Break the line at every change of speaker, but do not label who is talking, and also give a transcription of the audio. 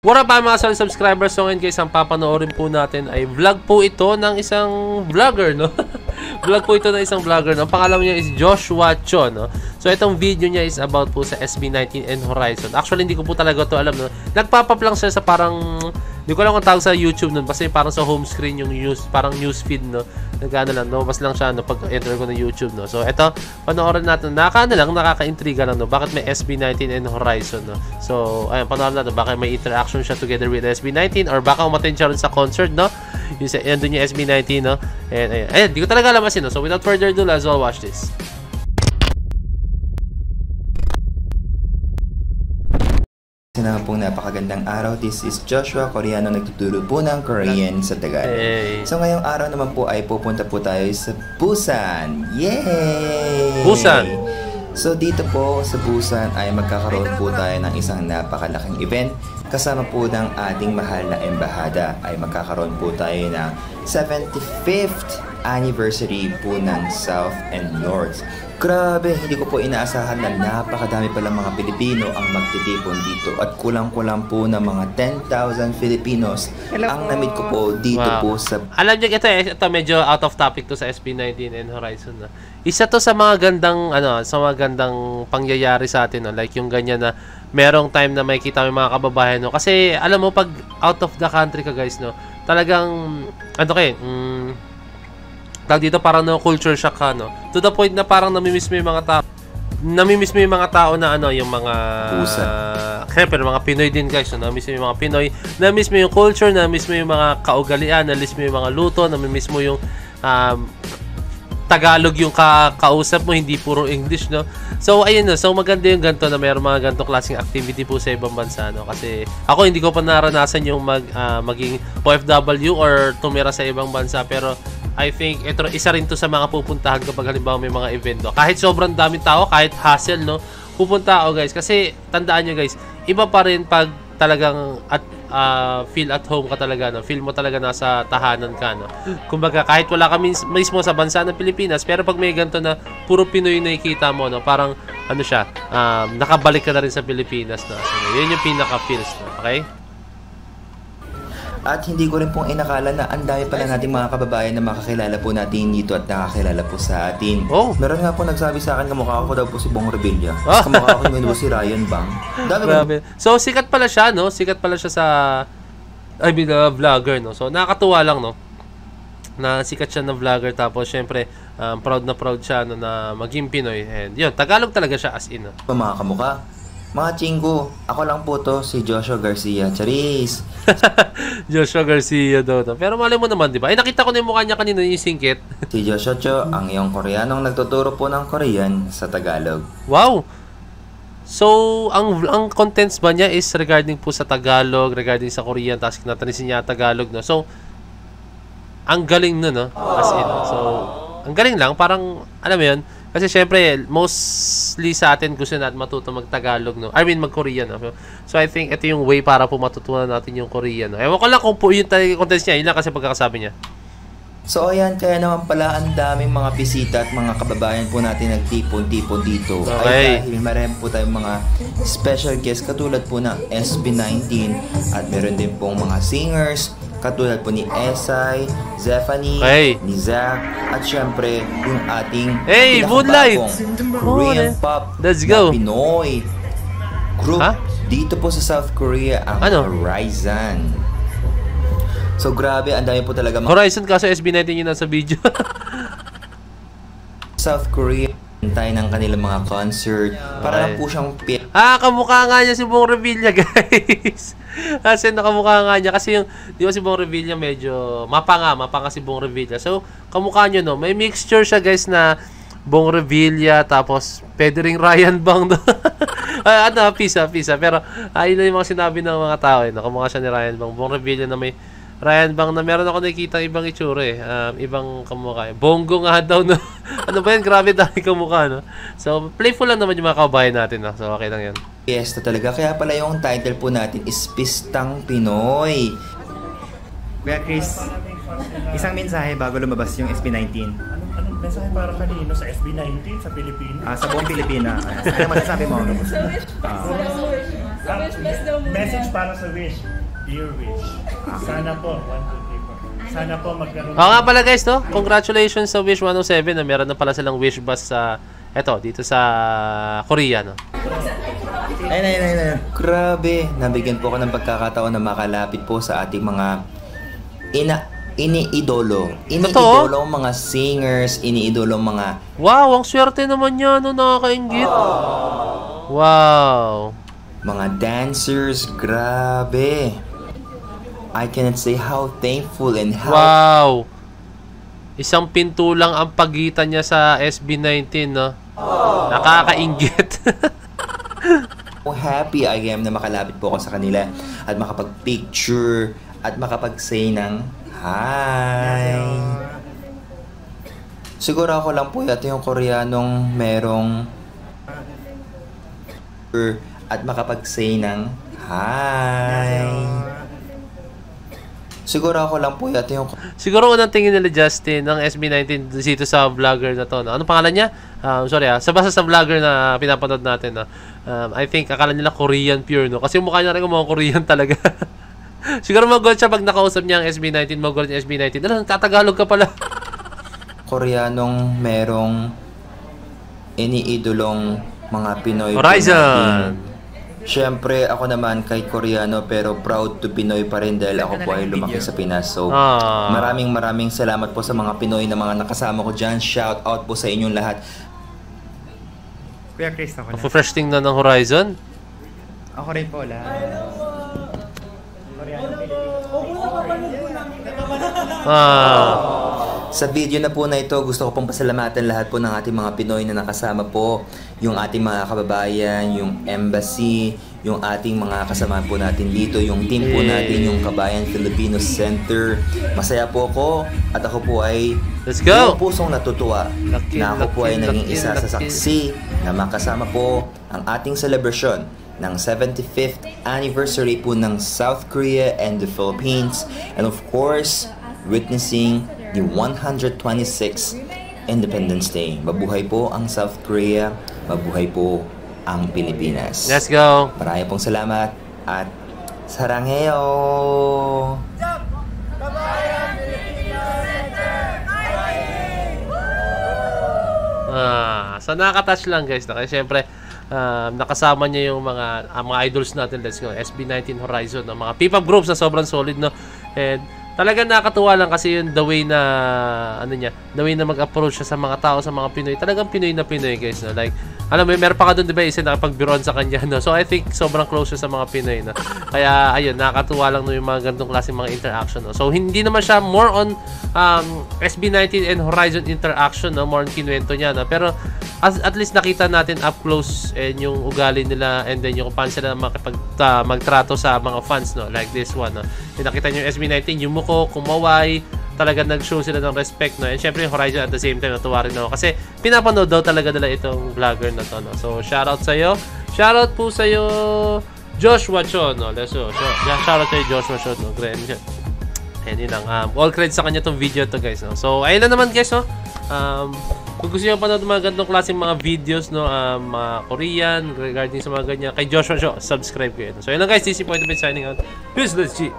What up mga solid subscribers? So ngayon guys, ang papanoorin po natin ay vlog po ito ng isang vlogger, no? Vlog po ito ng isang vlogger, no? Ang pangalan niya is Joshua Cho, no? So itong video niya is about po sa SB19 and Horizon. Actually, hindi ko po talaga to alam, no? Nagpapap lang siya sa parang, hindi ko alam kung tawag sa YouTube nun, kasi parang sa home screen yung news, parang news feed, no? Nagano lang, no? Bas lang siya, no? Pag enter ko ng YouTube, no? So ito, panoorin natin, nakaka-intriga lang, no? Bakit may SB19 and Horizon, no? So ayun, panoorin natin, baka may interaction siya together with SB19 or baka umattend siya rin sa concert, no? Yung doon yung SB19, no? And ayun, di ko talaga alam no? So without further ado, let's all watch this.
Na pong napakagandang araw. This is Joshua, Koreano, nagtuturo po ng Korean sa Tagalog.
Hey.
So ngayong araw naman po ay pupunta po tayo sa Busan. Yay!
Busan!
So dito po sa Busan ay magkakaroon po tayo ng isang napakalaking event. Kasama po ng ating mahal na embahada ay magkakaroon po tayo ng 75th anniversary po ng South and North. Grabe, hindi ko po inaasahan na napakadami palang mga Pilipino ang magtitipon dito at kulang-kulang po na mga 10,000 Filipinos ang na-meet ko po dito po sa...
Alam niyo ito medyo out of topic to sa SB19 and Horizon, na. Isa to sa mga gandang sa mga gandang pangyayari sa atin, no? Like yung ganyan na merong time na makikita mo yung mga kababayan, no? Kasi alam mo pag out of the country ka guys, no, talagang tawag dito parang culture shock ka, no? To the point na parang namimiss mo yung mga tao. Namimiss mo yung mga tao na yung mga siyempre mga Pinoy din guys, no? Namimiss mo yung mga Pinoy, namimiss mo yung culture, namimiss mo yung mga kaugalian, namimiss mo yung mga luto, namimiss mo yung Tagalog yung kausap mo, hindi puro English, no? So ayun, no? So maganda yung ganito na mayroong mga ganitong klaseng activity po sa ibang bansa, no? Kasi ako hindi ko pa naranasan yung maging OFW or tumira sa ibang bansa, pero I think ito isa rin to sa mga pupuntahan kapag halimbawa may mga event, no? Kahit sobrang daming tao, kahit hassle, no? Pupunta ako guys, kasi tandaan nyo guys, iba pa rin pag talagang feel at home ka talaga, no? Feel mo talaga nasa tahanan ka, no? Kumbaga kahit wala ka mismo sa bansa ng Pilipinas, pero pag may ganito na puro Pinoy nakikita mo, no? Parang siya, nakabalik ka na rin sa Pilipinas, no? So, yun yung pinaka-feels, no? Okay?
At hindi ko rin pong inakala na ang dami pala nating mga kababayan na makakilala po natin dito at nakakilala po sa atin.
Oh.
Meron nga po nagsabi sa akin, kamukha ko daw po si Bong Revilla. Kamukha ko yung si Ryan Bang.
Grabe. So, sikat pala siya, no? Sikat pala siya sa, vlogger, no? So, nakakatuwa lang, no? Na sikat siya na vlogger, tapos, syempre, proud siya, no, na maging Pinoy. And, yun, Tagalog talaga siya as in, no?
Mga kamukha. Mga chinggo, ako lang po to, si Joshua Garcia. Charis!
Joshua Garcia daw to. Pero mali mo naman, di ba? Ay, nakita ko na yung mukha niya kanina, yung singkit.
Si Joshua Cho, ang iyong Koreanong nagtuturo po ng Korean sa Tagalog.
Wow! So, ang contents ba niya is regarding po sa Tagalog, regarding sa Korean, tapos kinatanisin niya Tagalog, no? So, ang galing nun, no? As in, no? So, ang galing lang, parang, alam mo yun, kasi syempre, mostly sa atin gusto natin matuto mag-Tagalog, no? I mean, mag-Korean, no? So, I think ito yung way para po matutunan natin yung Korean, no? Ewan ko lang kung po yun talaga yung contents niya. Yun lang kasi pagkakasabi niya.
So, ayan, kaya naman pala ang daming mga bisita at mga kababayan po natin nagtipon-tipon dito.
Okay.
Ay dahil marami po tayong mga special guests katulad po ng SB19 at meron din pong mga singers katulad po ni Esai, Zephanie, ni Zach, at syempre yung ating
Moonlight!
Korean pop
Let's go.
na Pinoy group dito po sa South Korea, ang Horizon. So grabe, ang dami po talaga
Horizon, kaso SB19 yun nasa video.
South Korea, tayo ng kanilang mga concert. Para lang po siyang
kamukha nga niya si Bong Revilla, guys. Kasi nakamukha nga niya. Kasi yung, di ba si Bong Revilla medyo mapanga si Bong Revilla. So, kamukha niyo, no? May mixture siya, guys, na Bong Revilla, tapos pwede ring Ryan Bang, no? Pisa. Pero, ayun na yung mga sinabi ng mga tao, no? Kamukha siya ni Ryan Bang. Bong Revilla na may Ryan Bang na meron ako nakikita ibang itsura, ibang kamukha. Bongo nga daw, no? Ano ba yan? Grabe dahil kamukha, no? So, playful lang naman yung mga kabayan natin, no? So, okay lang yan.
Yes, talaga. Kaya pala yung title po natin is Pistang Pinoy.
Kuya Chris, isang mensahe bago lumabas yung SB19.
Anong mensahe para kanino sa SB19 sa Pilipinas?
Sa buong Pilipinas. Ano masasabi mo?
Message para sa Wish. Dear Wish. Sana po, 1, 2, 3, 4. Sana po magkaroon.
Oo nga pala guys, no? Congratulations sa Wish 107 na meron na pala silang Wish Bus sa dito sa Korea, no?
Ayun. Grabe, nabigyan po ako ng pagkakataon na makalapit po sa ating mga iniidolo. Iniidolo ang mga singers, iniidolo ang mga...
Wow, ang swerte naman niya, no? Nakakaingit. Wow.
Mga dancers, grabe. I cannot say how thankful and how...
Wow. Isang pinto lang ang pagitan niya sa SB19, no? Nakakaingit.
happy I am na makalapit po ako sa kanila at makapag-picture at makapag-say ng hi. Siguro ako lang po ito yung Koreanong merong at makapag-say ng hi. Siguro ako lang po ito yung...
Siguro unang tingin nila Justin ng SB19 dito sa vlogger na to. No? Ano pangalan niya? Sa basta sa vlogger na pinapanood natin. No? I think akala nila Korean pure. No? Kasi yung mukha niya rin mga Korean talaga. Siguro mag-gold siya pag nakausap niya ang SB19. Mag-gold yung SB19. Ano, tatagalog ka pala.
Koreanong merong iniidolong mga Pinoy.
Horizon!
Siyempre, ako naman kay Koreano pero proud to Pinoy pa rin dahil ako po ay lumaki sa Pinas. So, maraming salamat po sa mga Pinoy na mga nakasama ko dyan. Shout out po sa inyong lahat.
Kuya Chris, ako na.
Fresh thing na ng Horizon?
Ako rin po, lahat.
Sa video na po na ito, gusto ko pong pasalamatan lahat po ng ating mga Pinoy na nakasama po, yung ating mga kababayan, yung embassy, yung ating mga kasama po natin dito, yung team po natin, yung Kabayan Filipino Center. Masaya po ako at ako po ay pusong natutuwa na ako po ay naging isa sa saksi na makasama po ang ating celebration ng 75th anniversary po ng South Korea and the Philippines, and of course, witnessing the 126th Independence Day. Mabuhay po ang South Korea, mabuhay po ang Pilipinas.
Let's go!
Maraming pong salamat at sarangheyo!
So nakaka-touch lang guys. Kaya syempre, nakasama niya yung mga idols natin. Let's go. SB19 Horizon. Mga P-pop groups na sobrang solid, no? And talagang nakakatuwa lang kasi yung the way na the way na mag-approach siya sa mga tao, sa mga Pinoy. Talagang Pinoy na Pinoy, guys, no? Like, alam mo, meron pa ka doon, 'di ba, isa nakapagbiruan sa kanya, no? So I think sobrang close siya sa mga Pinoy, no? Kaya ayun, nakakatuwa lang no yung mga ganitong klaseng mga interaction, no? So hindi naman siya more on SB19 and Horizon interaction, no? More on kinuwento niya, no? Pero at least nakita natin up close and yung ugali nila, and then yung kung paano sila magtrato sa mga fans, no? Like this one, no? Nakita niyo yung SB19, yung muko, kumaway, talaga nag-show sila ng respect, no? And syempre yung Horizon at the same time natuwa rin ako kasi pinapanood daw talaga nila itong vlogger na to, no? So shoutout sa'yo, shoutout po sa'yo Joshua Chon, no? So shoutout sa'yo Joshua Chon, no? Grand. And yun lang, all credit sa kanya tong video to, guys, no? So ayun na naman, guys, no? Kung gusto nyo panood mga ganitong klaseng mga videos, no, mga Korean regarding sa mga ganyan, kay Joshua Chon, subscribe kayo, no? So yun lang, guys, this is Point of It signing out. Peace, let's G!